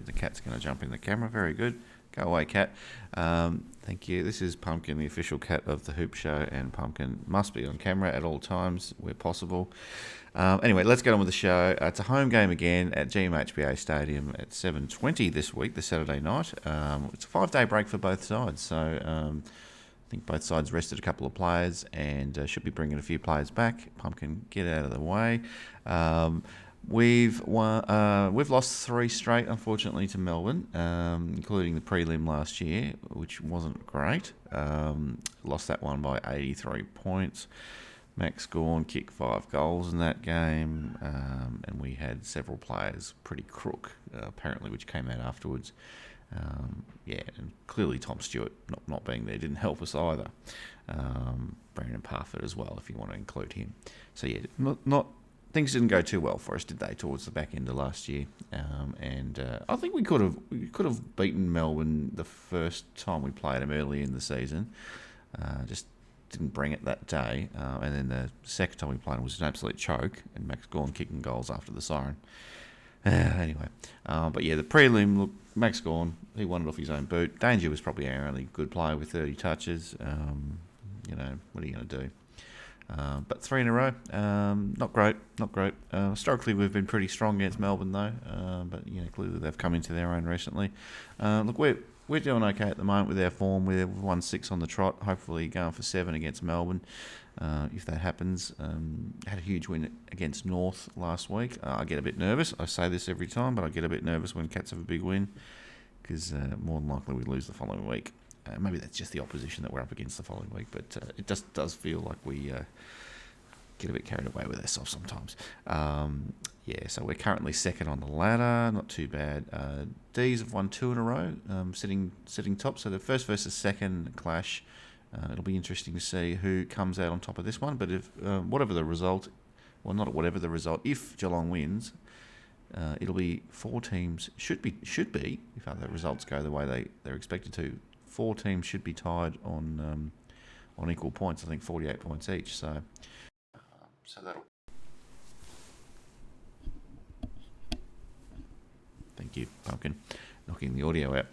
said the cat's going to jump in the camera. Very good. Go away, cat. Thank you. This is Pumpkin, the official cat of the Hoop Show, and Pumpkin must be on camera at all times where possible. Anyway, let's get on with the show. It's a home game again at GMHBA Stadium at 7:20 this week, the Saturday night. It's a 5-day break for both sides, so I think both sides rested a couple of players and should be bringing a few players back. Pumpkin, get out of the way. We've lost 3 straight, unfortunately, to Melbourne, including the prelim last year, which wasn't great. Lost that one by 83 points. Max Gawn kicked 5 goals in that game, and we had several players pretty crook, apparently, which came out afterwards. And clearly Tom Stewart not being there didn't help us either. Brandon Parfitt as well, if you want to include him. So not things didn't go too well for us, did they, towards the back end of last year? I think we could have beaten Melbourne the first time we played them early in the season. Just didn't bring it that day. And then the second time we played them was an absolute choke, and Max Gawn kicking goals after the siren. Anyway, the prelim, look, Max Gawn, he won it off his own boot. Danger was probably our only good player with 30 touches. What are you going to do? But 3 in a row, not great. Historically, we've been pretty strong against Melbourne, though. But clearly they've come into their own recently. Look, we're doing okay at the moment with our form. We've won 6 on the trot. Hopefully, going for 7 against Melbourne, if that happens. Had a huge win against North last week. I get a bit nervous. I say this every time, but I get a bit nervous when Cats have a big win because more than likely we lose the following week. Maybe that's just the opposition that we're up against the following week, but it just does feel like we get a bit carried away with ourselves sometimes. So we're currently second on the ladder, not too bad. D's have won 2 in a row, sitting top. So the first versus second clash. It'll be interesting to see who comes out on top of this one. But if whatever the result, if Geelong wins, it'll be 4 teams. Should be if other results go the way they're expected to. 4 teams should be tied on equal points. I think 48 points each. So that'll. Thank you, Pumpkin, knocking the audio out.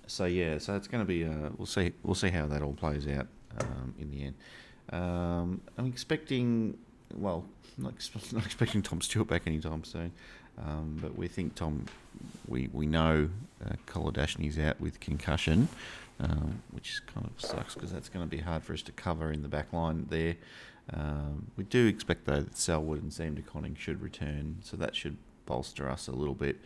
So it's going to be. We'll see how that all plays out in the end. I'm expecting. Well, not expecting Tom Stewart back anytime soon. But we think we know Kolodashny's out with concussion, which kind of sucks because that's going to be hard for us to cover in the back line there. We do expect, though, that Selwood and Sam DeConning should return, so that should bolster us a little bit.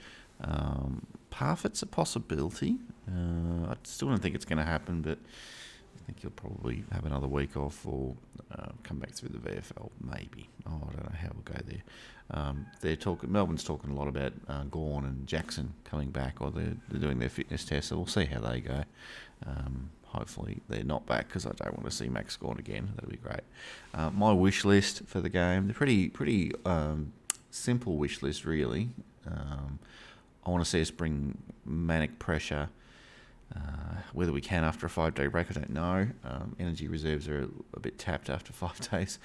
Parfitt's a possibility. I still don't think it's going to happen, but I think he'll probably have another week off or come back through the VFL, maybe. I don't know how we'll go there. Melbourne's talking a lot about Gawn and Jackson coming back, or they're doing their fitness test, so we'll see how they go. Hopefully they're not back because I don't want to see Max Gawn again. That'll be great. My wish list for the game, the pretty simple wish list, really. I want to see us bring manic pressure. Whether we can after a 5-day break, I don't know. Energy reserves are a bit tapped after 5 days,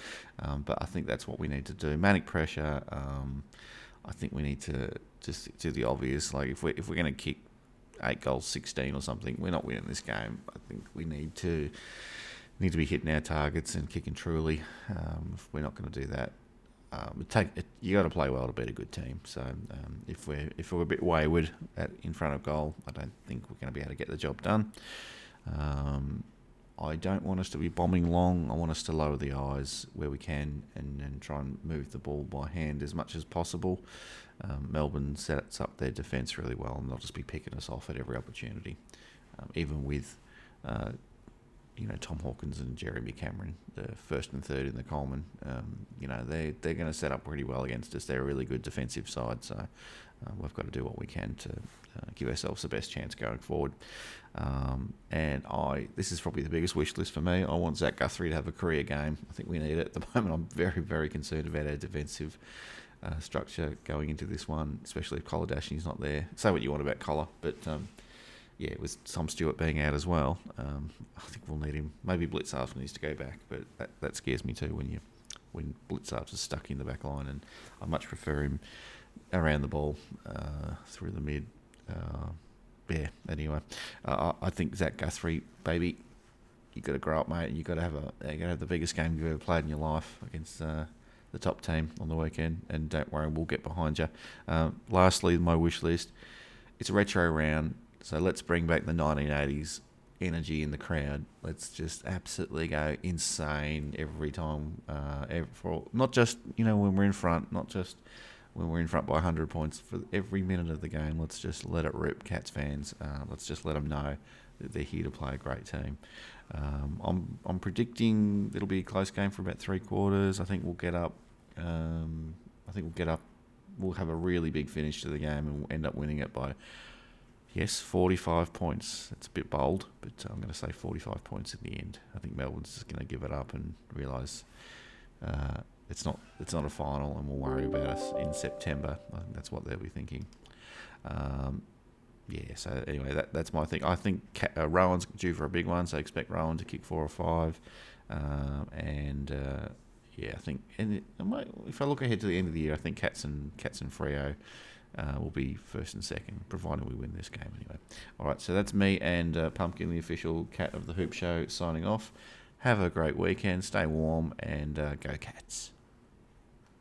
but I think that's what we need to do. Manic pressure. I think we need to just do the obvious. Like if we're going to kick 8 goals, 16 or something, we're not winning this game. I think we need to be hitting our targets and kicking truly. If we're not going to do that, you got to play well to beat a good team. So if we're a bit wayward in front of goal, I don't think we're going to be able to get the job done. I don't want us to be bombing long. I want us to lower the eyes where we can and try and move the ball by hand as much as possible. Melbourne sets up their defence really well, and they'll just be picking us off at every opportunity, even with Tom Hawkins and Jeremy Cameron, the first and third in the Coleman. They're going to set up pretty well against us. They're a really good defensive side, so we've got to do what we can to give ourselves the best chance going forward. This is probably the biggest wish list for me. I want Zach Guthrie to have a career game. I think we need it at the moment. I'm very, very concerned about our defensive structure going into this one, especially if Kolodashny's not there. Say what you want about Collar, but with Tom Stewart being out as well, I think we'll need him. Maybe Blitzarf needs to go back, but that scares me too when Blitzarf is stuck in the back line, and I much prefer him around the ball through the mid. Yeah. Anyway, I think Zach Guthrie, baby, you got to grow up, mate. You got to have the biggest game you've ever played in your life against the top team on the weekend. And don't worry, we'll get behind you. Lastly, my wish list. It's a retro round, so let's bring back the 1980s energy in the crowd. Let's just absolutely go insane every time. Not just when we're in front, not just when we're in front by 100 points. For every minute of the game, let's just let it rip, Cats fans. Let's just let them know that they're here to play a great team. I'm predicting it'll be a close game for about 3/4. I think we'll get up. We'll have a really big finish to the game and we'll end up winning it by, 45 points. It's a bit bold, but I'm going to say 45 points in the end. I think Melbourne's just going to give it up and realise it's not a final, and we'll worry about us in September. I think that's what they'll be thinking. So anyway, that's my thing. I think Rowan's due for a big one, so I expect Rowan to kick 4 or 5. I think, if I look ahead to the end of the year, I think Cats and Freo will be first and second, provided we win this game anyway. All right, so that's me and Pumpkin, the official cat of the Hoop Show, signing off. Have a great weekend, stay warm, and go Cats.